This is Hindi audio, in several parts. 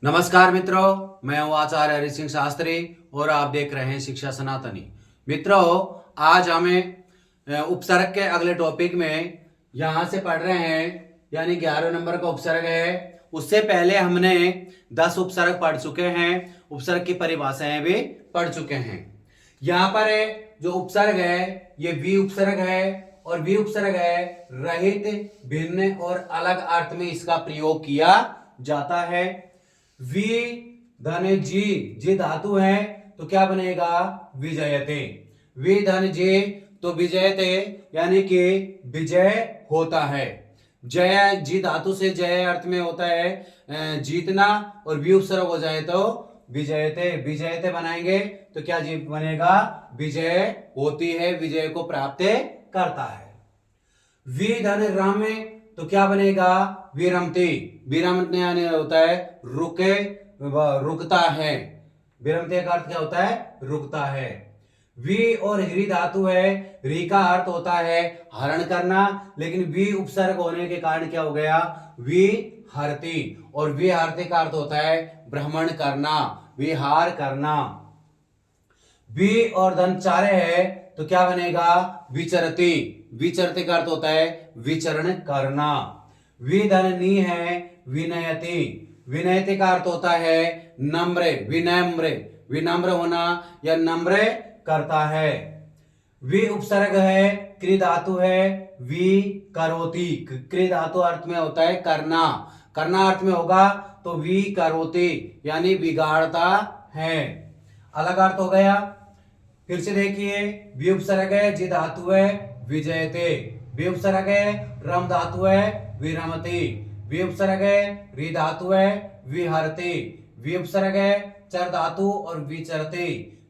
नमस्कार मित्रों, मैं हूं आचार्य हरि सिंह शास्त्री और आप देख रहे हैं शिक्षा सनातनी। मित्रों, आज हमें उपसर्ग के अगले टॉपिक में यहां से पढ़ रहे हैं, यानी 11वें नंबर का उपसर्ग है। उससे पहले हमने 10 उपसर्ग पढ़ चुके हैं, उपसर्ग की परिभाषाएं भी पढ़ चुके हैं। यहाँ पर जो उपसर्ग है ये वी उपसर्ग है, और वी उपसर्ग है रहित, भिन्न और अलग अर्थ में इसका प्रयोग किया जाता है। वी धन जी धातु है तो क्या बनेगा? विजयते। वी धन जी तो विजयते यानी कि विजय होता है। जय जी धातु से जय अर्थ में होता है जीतना, और वी उपसर्ग हो जाए तो विजयते। विजयते बनाएंगे तो क्या जी बनेगा? विजय होती है, विजय को प्राप्त करता है। वी धन राम तो क्या बनेगा? विरमती। विरमते यानी होता है रुके, रुकता है। विरमते का अर्थ क्या होता है? रुकता है। वी और हृ धातु है, री का अर्थ होता है हरण करना, लेकिन वी उपसर्ग होने के कारण क्या हो गया? वी हरती। और वी हरती का अर्थ होता है भ्रमण करना, विहार करना। वी और धन चारे है तो क्या बनेगा? विचरती। विचरती का अर्थ होता है विचरण करना। वि धन नी है विनयति। विनयति का अर्थ होता है नम्र, विनम्र, विनम्र होना या नम्र करता है। वि उपसर्ग है, कृ धातु है, वि करोति। कृ धातु अर्थ में होता है करना, करना अर्थ में होगा तो वि करोति यानी बिगाड़ता है। अलग अर्थ हो गया। फिर से देखिए, वि उपसर्ग है, जी धातु है, विजयते। वि उपसर्ग है, रम धातु है, विरमति। वि उपसर्ग है, रि धातु है, विहरति। वि उपसर्ग है, चर धातु और विचरति।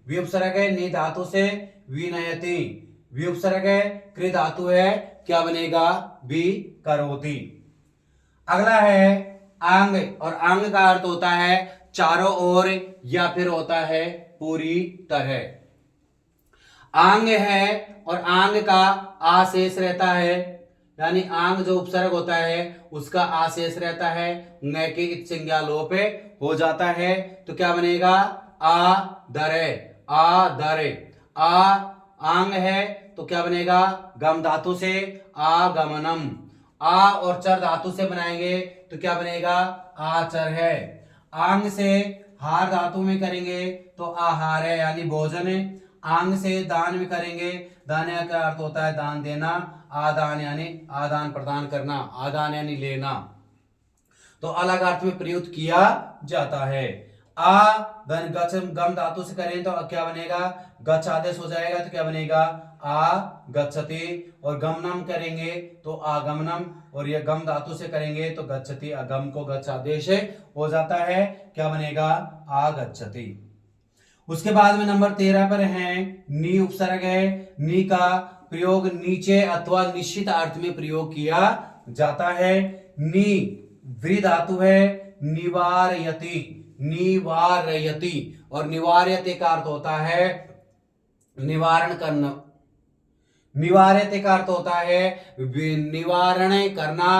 वि उपसर्ग है, नि धातु से विनयति। वि उपसर्ग है, कृ धातु है, क्या बनेगा? वि करोति। अगला है आंग, और आंग का अर्थ होता है चारों ओर या फिर होता है पूरी तरह। आंग है और आंग का आशेष रहता है, यानी आंग जो उपसर्ग होता है उसका आशेष रहता है, न के इत संज्ञा लोप हो जाता है तो क्या बनेगा? आ दरे। आ दरे। आ आंग है तो क्या बनेगा? गम धातु से आगमनम। आ और चर धातु से बनाएंगे तो क्या बनेगा? आचर है। आंग से हार धातु में करेंगे तो आहार है यानी भोजन है। आंग से दान में करेंगे, दान का अर्थ होता है दान देना। आदान यानी आदान प्रदान करना, आदान यानी लेना, तो अलग अर्थ में प्रयुक्त किया जाता है। आ धन गच गम धातु से करें तो क्या बनेगा? गच आदेश हो जाएगा तो क्या बनेगा? आ गच्छति। और गमनम करेंगे तो आगमनम, और ये गम धातु से करेंगे तो गच्छति, अगम को गच आदेश हो जाता है, क्या बनेगा? आ गच्छति। उसके बाद में नंबर 13 पर है नी उपसर्ग है। नी का प्रयोग नीचे अथवा निश्चित अर्थ में प्रयोग किया जाता है। नी वृ धातु है, निवारयति। निवारयति, और निवार्यते का अर्थ होता है निवारण करना। निवार्यते का अर्थ होता है निवारण करना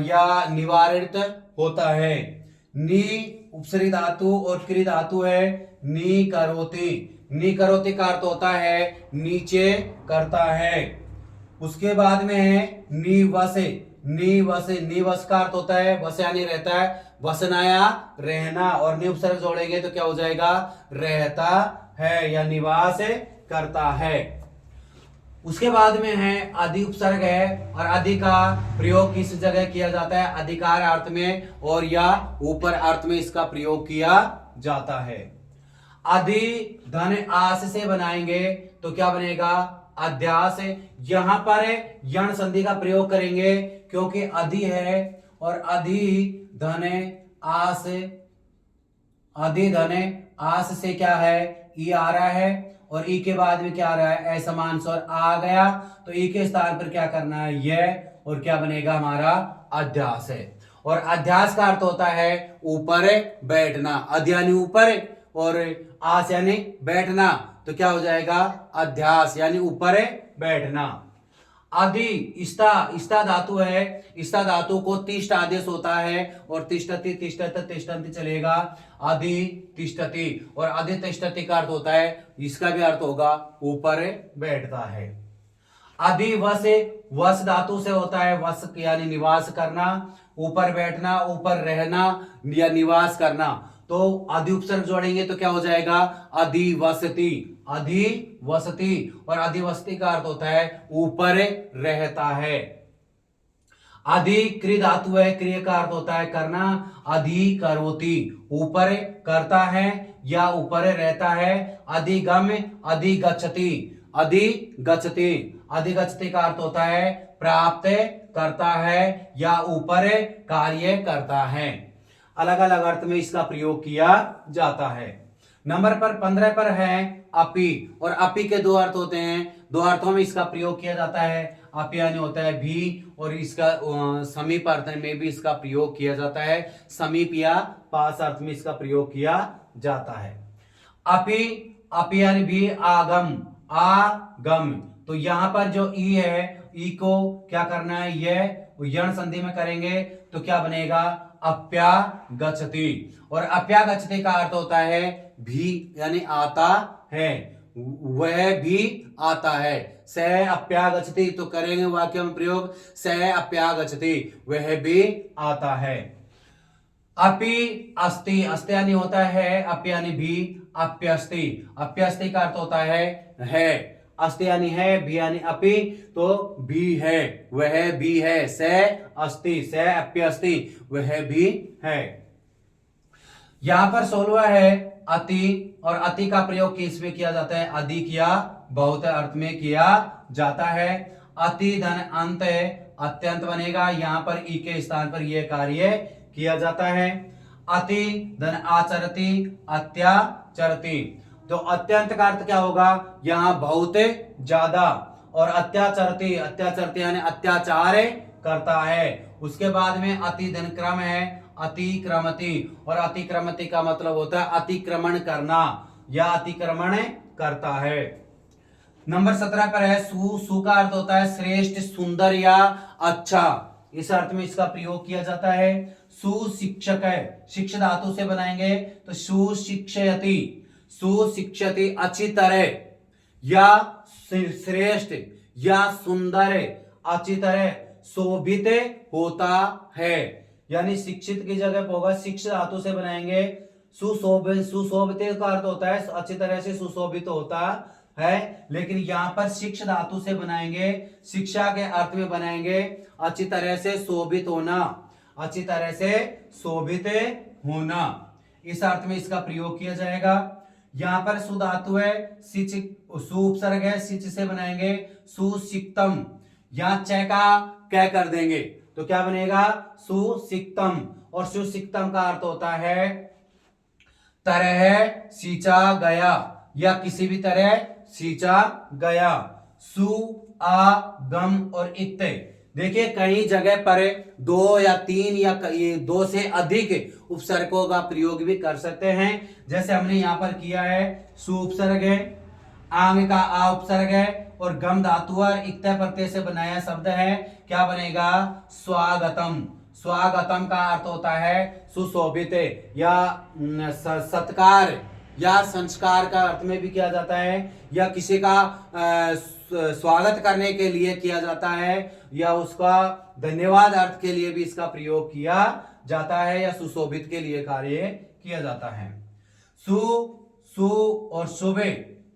या निवारित होता है। नी उपसर्ग धातु और कृ धातु है, नी करोति। नी करोति का अर्थ होता है नीचे करता है। उसके बाद में है निवस। निवस, निवस का अर्थ होता है वस यानी रहता है, वसनाया रहना, और नि उपसर्ग जोड़ेंगे तो क्या हो जाएगा? रहता है या निवास करता है। उसके बाद में है आदि उपसर्ग है, और आदि का प्रयोग किस जगह किया जाता है? अधिकार अर्थ में और या ऊपर अर्थ में इसका प्रयोग किया जाता है। आदि धन आस से बनाएंगे तो क्या बनेगा? अध्यास। यहां पर यण संधि का प्रयोग करेंगे क्योंकि अधि है, और अधि धन आस, अधि धन आस से क्या है? ई आ रहा है, और ई के बाद में क्या आ रहा है? असमान स्वर आ गया, तो ई के स्थान पर क्या करना है? यह, और क्या बनेगा? हमारा अध्यास है। और अध्यास का अर्थ होता है ऊपर बैठना। अध यानी ऊपर और आस यानी बैठना, तो क्या हो जाएगा? अध्यास यानी ऊपर बैठना। आदि इस्ता इस्ता धातु है, इस्ता धातु को तिष्ठ आदेश होता है और तिष्ठति तिष्ठत तिष्ठन्ति चलेगा, आदि तिष्ठति। और आदि तिष्ठति का अर्थ होता है, इसका भी अर्थ होगा ऊपर बैठता है। आदि वस धातु से होता है, वस यानी निवास करना, ऊपर बैठना, ऊपर रहना या निवास करना। तो आदि उपसर्ग जोड़ेंगे तो क्या हो जाएगा, अधिवसति, अधिवसति। और अधिवसति का अर्थ होता है ऊपर रहता है। अधि क्रिय धातु है, क्रिय का अर्थ होता है करना, अधिकरोति, ऊपर करता है या ऊपर रहता है। अधिगम, अधिगच्छति, अधिगच्छति, अधिगच्छति का अर्थ होता है प्राप्त करता है या ऊपर कार्य करता है। अलग अलग अर्थ में इसका प्रयोग किया जाता है। नंबर पर 15 पर है अपि, और अपि के दो अर्थ होते हैं, दो अर्थों में इसका प्रयोग किया जाता है। अपि यानी होता है भी, और इसका समीप अर्थ में भी इसका प्रयोग किया जाता है, समीप या पास अर्थ में इसका प्रयोग किया जाता है। अपि, अपि यानी भी, आगम, आगम। तो यहां पर जो ई है, ई को क्या करना है, यह यण संधि में करेंगे तो क्या बनेगा, अप्यागच्छति। और अप्यागच्छति का अर्थ होता है भी यानी आता है, वह भी आता है। सह अप्यागच्छति, तो करेंगे वाक्य में प्रयोग, सह अप्यागच्छति, वह भी आता है। अपि अस्ति, अस्ति यानी होता है, अपि यानी भी, अप्यस्ति, अप्यस्ति का अर्थ होता है। अस्ति यानी है, भी यानी अपि, तो भी है, वह भी है। स अस्ति, स अप्यस्ति, वह भी है। यहां पर 16वां है अति, और अति का प्रयोग किस में किया जाता है, अधिक या बहुत अर्थ में किया जाता है। अति धन अंत अत्यंत बनेगा, यहां पर ई के स्थान पर यह कार्य किया जाता है। अति धन आचरति, अत्याचरति। तो अत्यंत का अर्थ क्या होगा, यहां बहुत ज्यादा, और अत्याचरति, अत्याचरति यानी अत्याचार करता है। उसके बाद में अति धन क्रम है, अतिक्रमति, और अतिक्रमति का मतलब होता है अतिक्रमण करना या अतिक्रमण करता है। नंबर 17 पर है सु, सु का अर्थ होता है श्रेष्ठ, सुंदर या अच्छा, इस अर्थ में इसका प्रयोग किया जाता है। सुशिक्षक है, शिक्ष धातु से बनाएंगे तो सुशिक्षयति, सुशिक्षति, अच्छी तरह या श्रेष्ठ या सुंदर, अच्छी तरह शोभित होता है, यानी शिक्षित की जगह होगा शिक्ष धातु से बनाएंगे। सुशोभित, सुशोभित का अर्थ होता है अच्छी तरह से सुशोभित होता है, लेकिन यहां पर शिक्ष धातु से बनाएंगे, शिक्षा के अर्थ में बनाएंगे अच्छी तरह से शोभित होना, अच्छी तरह से शोभित होना, इस अर्थ में इसका प्रयोग किया जाएगा। यहां पर सु धातु है, सिच, सु उपसर्ग है, सिच से बनाएंगे सुसिक्तम, यहां च का कै कर देंगे तो क्या बनेगा, सुसिक्तम। और सुसिक्तम का अर्थ होता है तरह सींचा गया या किसी भी तरह सींचा गया। सु आ गम और इत, देखिए कई जगह पर दो या तीन या दो से अधिक उपसर्गों का प्रयोग भी कर सकते हैं, जैसे हमने यहां पर किया है। सु उपसर्ग है, आंग का आ उपसर्ग है, और गम धातु और इक्ता प्रत्यय से बनाया शब्द है, क्या बनेगा, स्वागतम। स्वागतम का अर्थ होता है सुशोभित या सत्कार या संस्कार का अर्थ में भी किया जाता है, या किसी का स्वागत करने के लिए किया जाता है, या उसका धन्यवाद अर्थ के लिए भी इसका प्रयोग किया जाता है, या सुशोभित के लिए कार्य किया जाता है। सु, सु और शुभ,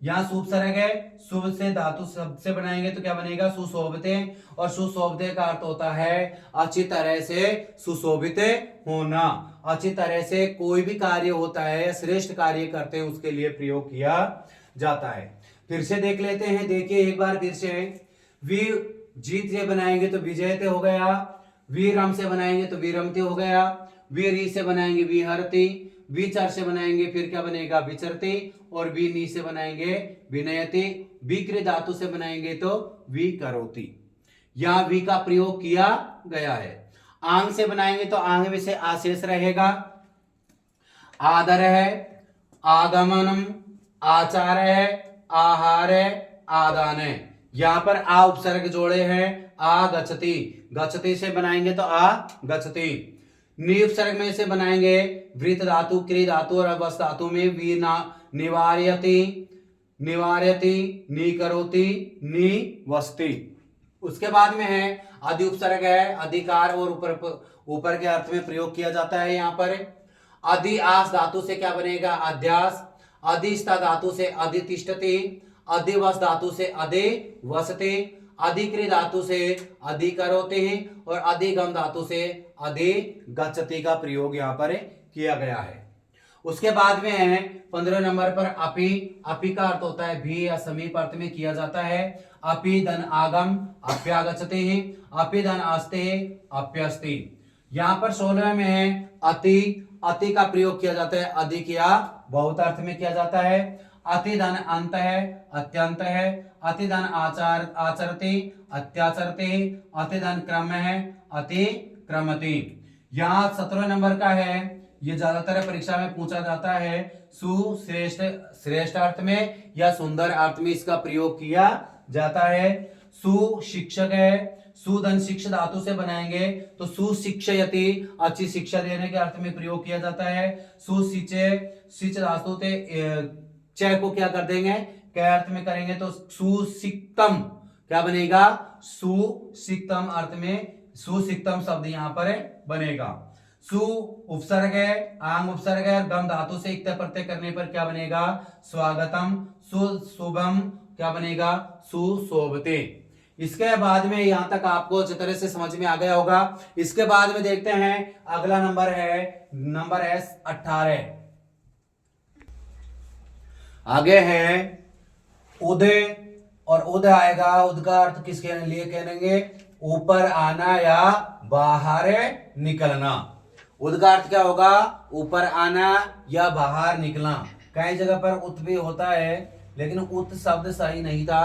यहां शुभ उपसर्ग है, शुभ से धातु शब्द से बनाएंगे तो क्या बनेगा, सुशोभित। और सुशोभित का अर्थ होता है अच्छी तरह से सुशोभित होना, अच्छी तरह से कोई भी कार्य होता है, श्रेष्ठ कार्य करते हैं उसके लिए प्रयोग किया जाता है। फिर से देख लेते हैं, देखिए एक बार फिर से। वीर जीत से बनाएंगे तो विजयते हो गया, वीरम से बनाएंगे तो वीरमते हो गया, वीरी से बनाएंगे विहरती, विचर से बनाएंगे फिर क्या बनेगा, विचरती, और विनी से बनाएंगे विनयती, विक्र धातु से बनाएंगे तो विकरोति। यहां वी का प्रयोग किया गया है। आंग से बनाएंगे तो आंग में से आशेष रहेगा, आदर है, आगमनम, आचार है, आहार है, आदान है, यहाँ पर आ उपसर्ग जोड़े हैं, आ गच्छति, गच्छति से बनाएंगे तो आ गच्छति। नि उपसर्ग में से बनाएंगे वृत्त धातु, क्री धातु और अवस धातु में वी ना निवार्यति, निवार्यति, नी करोति, नी वस्ति। उसके बाद में है अधि उपसर्ग है, अधिकार और ऊपर के अर्थ में प्रयोग किया जाता है। यहाँ पर अधि आस धातु से क्या बनेगा अध्यास, अधिष्ठा धातु से अधितिष्ठति, अधिवस धातु से अधिवसति, अधिकृत धातु से अधिकरोति और अधिगम धातु से अधिगच्छति का प्रयोग यहाँ पर किया गया है। उसके बाद में है 15 नंबर पर अपि। अपि का अर्थ होता है भी या समीप अर्थ में किया जाता है। अपि धन आगम अप्यागच्छति, अपि धन अस्ति अप्यस्ति। यहाँ पर 16 में है अति। अति का प्रयोग किया जाता है अधिक या बहुत अर्थ में किया जाता है। अति धन अंत है अत्यंत है, अति धन आचार आचरति अत्याचरति, अति धन क्रम है अति क्रमति। यहाँ 17 नंबर का है, ये ज्यादातर परीक्षा में पूछा जाता है। सुश्रेष्ठ श्रेष्ठ अर्थ में या सुंदर अर्थ में इसका प्रयोग किया जाता है। सुशिक्षक है, सुधन शिक्षा धातु से बनाएंगे तो सुशिक्षयति, अच्छी शिक्षा देने के अर्थ में प्रयोग किया जाता है। सुशिचे, शिच धातु से च को क्या कर देंगे क्या अर्थ में करेंगे तो सुसिक्तम क्या बनेगा सुसिक्तम अर्थ में सुसिक्तम शब्द यहाँ पर बनेगा। सु उपसर्ग है, आंग उपसर्ग है, गम धातु से इक्ता प्रत्यय करने पर क्या बनेगा स्वागतम। शुभम क्या बनेगा सुशोभते। इसके बाद में यहां तक आपको अच्छी तरह से समझ में आ गया होगा। इसके बाद में देखते हैं अगला नंबर है नंबर 18। आगे है उदय, और उदय आएगा, उद का अर्थ किसके लिए कहेंगे ऊपर आना या बाहर निकलना। उद का अर्थ क्या होगा ऊपर आना या बाहर निकलना। कई जगह पर उत भी होता है लेकिन उत शब्द सही नहीं था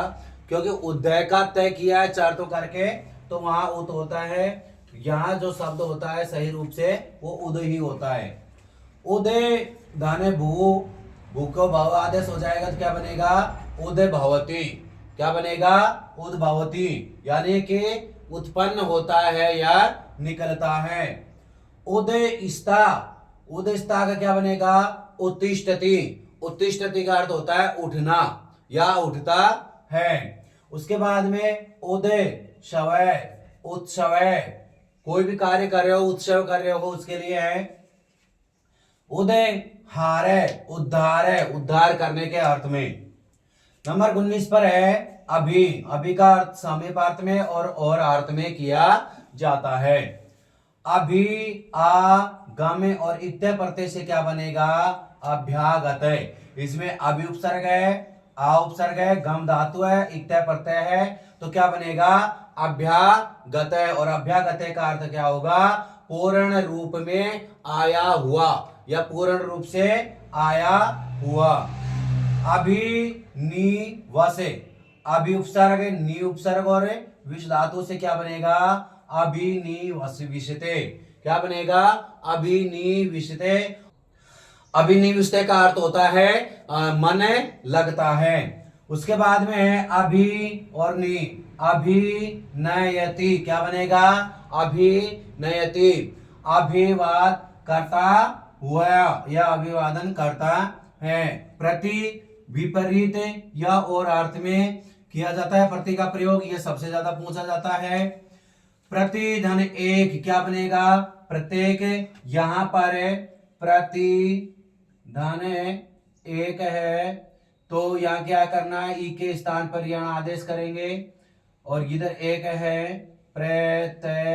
क्योंकि उदय का तय किया है चार तो करके तो वहां उत होता है। यहाँ जो शब्द होता है सही रूप से वो उदय ही होता है। उदय धाने भू, भू को भाव आदेश हो जाएगा तो क्या बनेगा उदय भवती। क्या बनेगा उद्भवती, यानी कि उत्पन्न होता है या निकलता है। उदयस्ता, उदयस्ता का क्या बनेगा उत्तिष्ठति। उत्तिष्ठति का अर्थ होता है उठना या उठता है। उसके बाद में उदय शवय, उत्सवय, कोई भी कार्य कर रहे हो उत्सव कर रहे हो उसके लिए है। उदय हार है, उद्धार है, उद्धार करने के अर्थ में। नंबर 19 पर है अभी। अभी का अर्थ समीप अर्थ में और अर्थ में किया जाता है। अभी आ गम और इत्य प्रत्यय से क्या बनेगा अभ्यागत है। इसमें अभी उपसर्ग है, आ उपसर्ग है, गम धातु है, इत्य प्रत्यय है तो क्या बनेगा अभ्यागत है। और अभ्यागत का अर्थ क्या होगा पूर्ण रूप में आया हुआ या पूर्ण रूप से आया हुआ। अभी नी वसे, अभी उपसर्ग नी उपसर्ग और विष धातु से क्या बनेगा अभी नी वस विषते। क्या बनेगा अभी नी विषते। अभी नी विषते का अर्थ होता है मन लगता है। उसके बाद में है अभी और नी, अभी नयति क्या बनेगा अभी नयति, अभिवाद करता हुआ या अभिवादन करता है। प्रति विपरीत या और अर्थ में किया जाता है प्रति का प्रयोग, ये सबसे ज्यादा पूछा जाता है। प्रति धन एक क्या बनेगा प्रत्येक, यहां पर प्रति धन एक है तो यहाँ क्या करना है ई के स्थान पर यहाँ आदेश करेंगे और इधर एक है प्रत्यय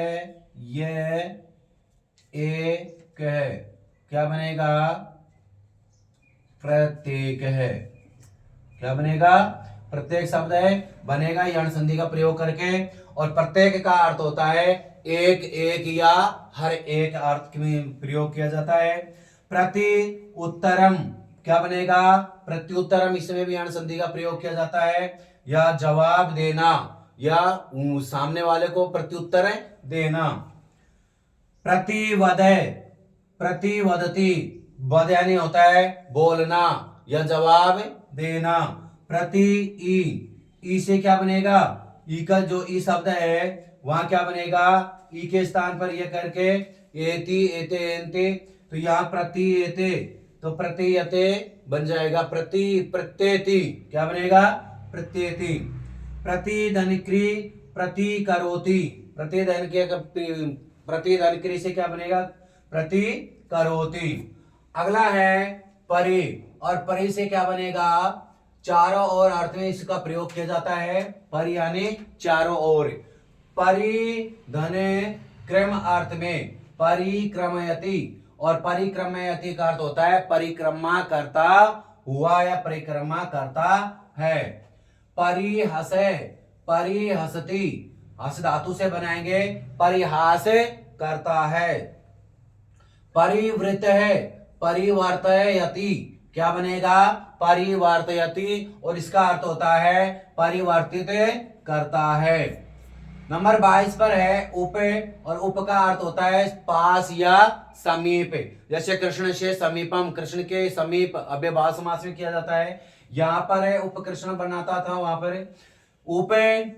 एक है क्या बनेगा प्रत्येक है। क्या बनेगा प्रत्येक शब्द है बनेगा यण संधि का प्रयोग करके। और प्रत्येक का अर्थ होता है एक एक या हर एक अर्थ में प्रयोग किया जाता है। प्रति उत्तरम क्या बनेगा प्रत्युत्तरम, इसमें भी यण संधि का प्रयोग किया जाता है या जवाब देना या सामने वाले को प्रत्युत्तर देना। प्रतिवदय, प्रतिवदति, वद यानी होता है बोलना या जवाब देना। प्रति ई ई से क्या बनेगा, ई का जो ई शब्द है वहां क्या बनेगा, ई के स्थान पर ये करके एति एते एन्ते, तो यहाँ प्रति एते, तो प्रति यते बन जाएगा प्रति प्रत्येति, क्या बनेगा प्रत्येति। प्रतिधनिक्री प्रति करोति, प्रतिधनिक्री से क्या बनेगा प्रति करोति। अगला है परि, और परि से क्या बनेगा, चारों ओर अर्थ में इसका प्रयोग किया जाता है, परि यानी चारों ओर। परि धने क्रम अर्थ में परिक्रमयति, और परिक्रमयति का अर्थ होता है परिक्रमा करता हुआ या परिक्रमा करता है। परिहसे परिहसति, हस धातु से बनाएंगे, परिहास करता है। परिवृत है परिवर्तयति, क्या बनेगा परिवर्तयति, और इसका अर्थ होता है परिवर्तित करता है। नंबर 22 पर है उप, और उप का अर्थ होता है पास या समीप। जैसे कृष्ण से समीपम, कृष्ण के समीप अव्ययभाव समास में किया जाता है। यहाँ पर है उप कृष्ण बनाता था, वहां पर उप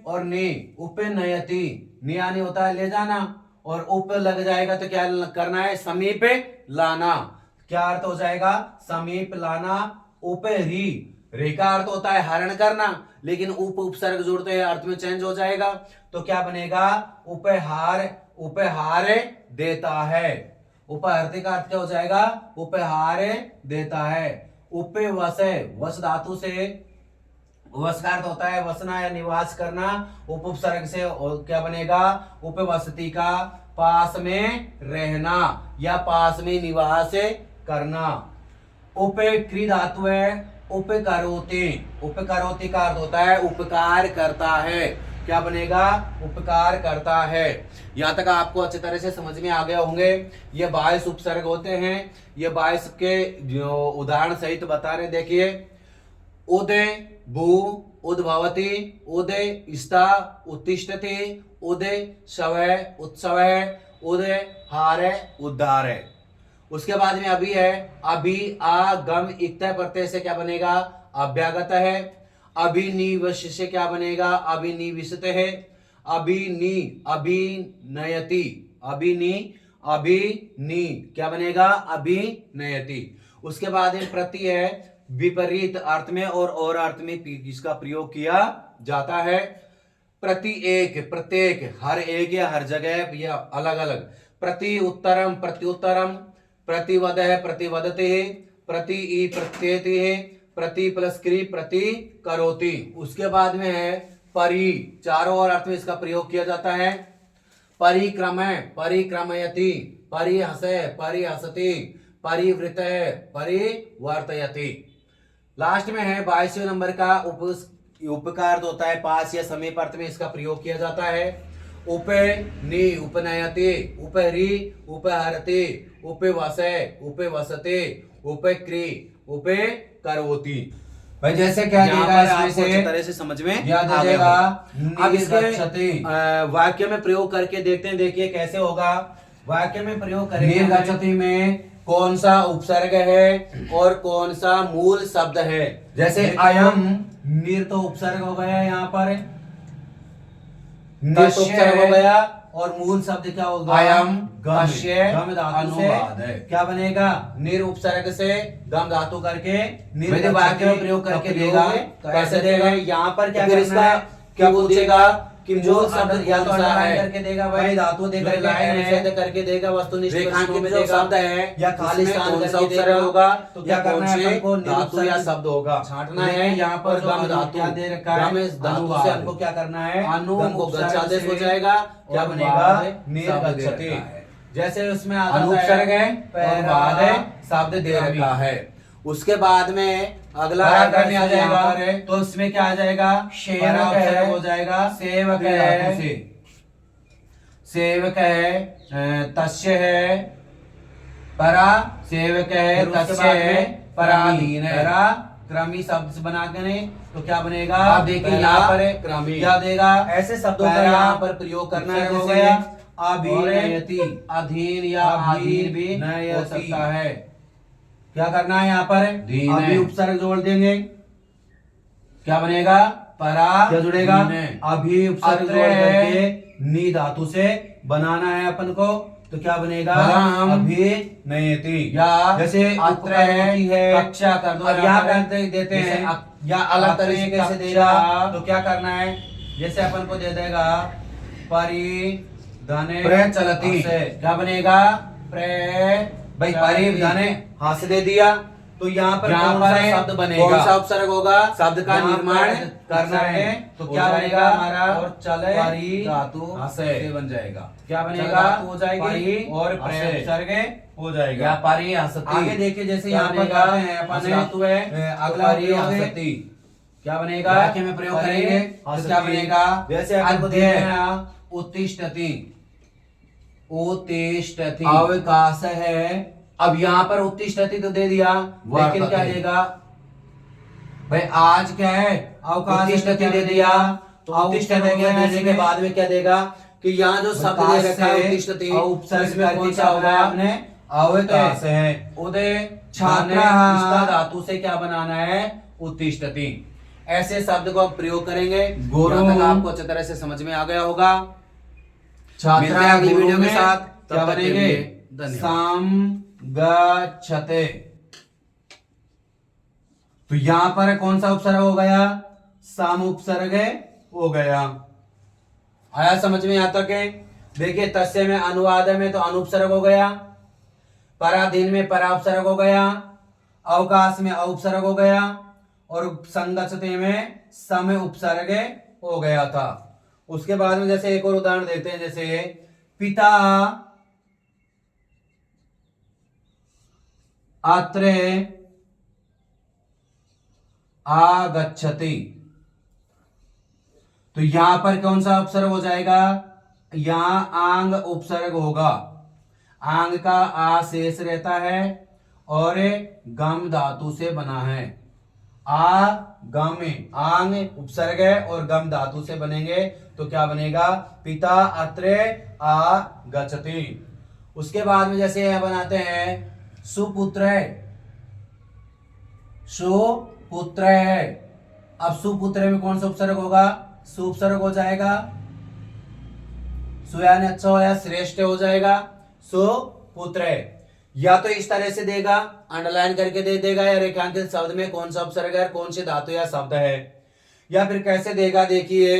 और ने, उप नयति, नियानी होता है ले जाना, और उप लग जाएगा तो क्या करना है समीप लाना, क्या अर्थ हो जाएगा समीप लाना। उपरि, रे का अर्थ होता है हरण करना, लेकिन उप उपसर्ग जोड़ते हैं अर्थ में चेंज हो जाएगा, तो क्या बनेगा उपहार, उपहार देता है। उपहारते का अर्थ क्या हो जाएगा उपहार देता है। उपवस, वस धातु से वस का अर्थ होता है वसना या निवास करना, उप उपसर्ग से क्या बनेगा उपवसति का पास में रहना या पास में निवास करना। उपक्री धातु है उपकरोति, उपकरोति का अर्थ होता है उपकार करता है, क्या बनेगा उपकार करता है। यहाँ तक आपको अच्छी तरह से समझ में आ गए होंगे। ये 22 उपसर्ग होते हैं, ये 22 के जो उदाहरण सहित बता रहे, देखिए उदय भू उद्भवति, उदय स्था उत्तिष्ठति, उदय शवय उत्सवय, उदय हारे उद्धार। उसके बाद में अभी है अभी आगम इक्तय प्रत्यय से क्या बनेगा अभ्यागत है। अभिनिवश से क्या बनेगा अभिनिविशत है। अभिनी अभिनयति, अभिनी अभिनी क्या बनेगा अभिनयति। उसके बाद में प्रति है विपरीत अर्थ में और अर्थ में इसका प्रयोग किया जाता है। प्रति एक प्रत्येक, हर एक या हर जगह या अलग अलग। प्रति उत्तरम प्रत्युत्तरम, प्रतिवद है प्रतिवदते है, प्रति ई प्रत्येति है, प्रति प्लस क्री प्रति करोति। उसके बाद में है परि, चारों ओर अर्थ में इसका प्रयोग किया जाता है। परिक्रमय परिक्रमयति, परिहसे परिहसति, परिवृत परिवर्तयति। लास्ट में है 22वें नंबर का उपकार होता है पास या समीप अर्थ में इसका प्रयोग किया जाता है। उपनि उपनयति, उपरि उपहरति, उपवसे उपवसते, उपक्री उपकरोति। भाई जैसे क्या अच्छी तरह से समझ में आ गया। अब इसके वाक्य में प्रयोग करके देखते हैं, देखिए कैसे होगा। वाक्य में प्रयोग करेंगे निर्गच्छति में कौन सा उपसर्ग है और कौन सा मूल शब्द है। जैसे अयम, निर तो उपसर्ग हो गया यहाँ पर, निर तो उपसर्ग हो गया, और मूल शब्द क्या होगा अयम गम धातु से क्या बनेगा निर उपसर्ग से गम धातु करके निर वाक्य में प्रयोग करके देगा। कैसे देगा यहाँ पर क्या करना है, क्या पूछेगा कि जो शब्द या तो लाइन करके देगा भाई धातु देकर लाइन है करके देगा, वस्तुनिष्ठ रेखांकित में जो शब्द है या खाली स्थान करके देगा होगा, तो क्या करना है हमको धातु या शब्द होगा छांटना है। यहाँ पर गम धातु क्या दे रखा है, गम धातु से हमको क्या करना है गम को गच्छादेश हो जाएगा, क्या बनेगा निर्गच्छति। जैसे उसमें अनुपसर्ग है और बाद है शब्द दे रखा है। उसके बाद में अगला करने आ जाएगा, तो उसमें क्या आ जाएगा सेवक है हो जाएगा, सेवक है, सेवक है, तस्य है, परा सेवक है, तस्य है, पराधीन है। क्रमी शब्द बना के तो क्या बनेगा आप देखिए यहाँ पर क्रमी क्या देगा, ऐसे शब्दों का यहाँ पर प्रयोग करना है। हो गया अभिनयति, अधीन या अधीन भी हो सकता है। क्या करना है यहाँ पर अभी उपसर्ग जोड़ देंगे, क्या बनेगा परा क्या जुड़ेगा? ने। अभी उपसर्ग अत्र जोड़ करके नी धातु से बनाना है अपन को, तो क्या बनेगा? परम अभिनयति। या जैसे अत्र उपकरण होती है, कक्षा कर दो, अब यहाँ पे देते जैसे हैं या अलग तरीके से से देगा तो क्या करना है? जैसे अपन को दे देगा परिधने प्रचलति, से, क्या बनेगा? भाई परिधने हाथ से दे दिया, तो यहाँ पर यहाँ कौन सा पर शब्द बनेगा? कौन सा उपसर्ग होगा? शब्द का यहाँ निर्माण पर करना है, तो हो क्या जाएगा बनेगा हमारा? और चले परि धातु हसे से बन जाएगा। क्या चल बनेगा? धातु हो जाएगी परि और हसे उपसर्ग हो जाएगा। या परि हसति। आगे देखिए, जैसे क्या यहाँ पर बनेगा? करते हैं अपन हस धातु है, अगला परि प्रयोग है। हसति। क्या बनेगा? वाक्य में प्रयोग परि करेंगे तो हसति। क्या बनेगा? जैसे अपन को देते हैं उत्तिष्ठति, उत्तिष्ठति। अवकाश है, अब यहाँ पर उत्तिष्ठति तो दे दिया, लेकिन क्या वर्तते। देगा? भाई आज क्या है? अवकाश उत्तिष्ठति दे दिया, तो उत्तिष्ठति देने के बाद में क्या देगा कि यहाँ जो शब्द दे रखा है उत्तिष्ठति, उपसर्ग इसमें कौन सा होगा? आपने अवकाश है। उदय छात्र छात्र धातु से क्या बनाना है? उत्तिष्ठति। ऐसे शब्द को आप प्रयोग करेंगे। गुरु यहाँ तक आपको अच्छी तरह से समझ में आ गया होगा। छात्र मिलते हैं अगली वीडियो के में साथ। तब क्या तक के बनेंगे? लिए धन्यवाद। समगच्छते। तो यहां पर कौन सा उपसर्ग हो गया? सम उपसर्ग हो गया। आया समझ में? यहाँ तक है। देखिए तस्य में अनुवाद में तो अनुपसर्ग हो गया, पराधीन में परापसर्ग हो गया, अवकाश में अउपसर्ग हो गया और संगच्छते में सम उपसर्ग हो गया था। उसके बाद में जैसे एक और उदाहरण देखते हैं, जैसे पिता अत्र आगच्छति। तो यहां पर कौन सा उपसर्ग हो जाएगा? यहां आंग उपसर्ग होगा। आंग का आ शेष रहता है और गम धातु से बना है। आ गम आंग उपसर्ग है और गम धातु से बनेंगे, तो क्या बनेगा? पिता अत्र आगच्छति। उसके बाद में जैसे यह बनाते हैं सुपुत्र है, सुपुत्र है। अब सुपुत्र में कौन सा उपसर्ग होगा? सुपसर्ग हो जाएगा। सुया ने अच्छा हो या श्रेष्ठ हो जाएगा। सुपुत्र है। या तो इस तरह से देगा, अंडरलाइन करके दे देगा, या रेखांकित शब्द में कौन सा उपसर्ग है, कौन सी धातु या शब्द है। या फिर कैसे देगा? देखिए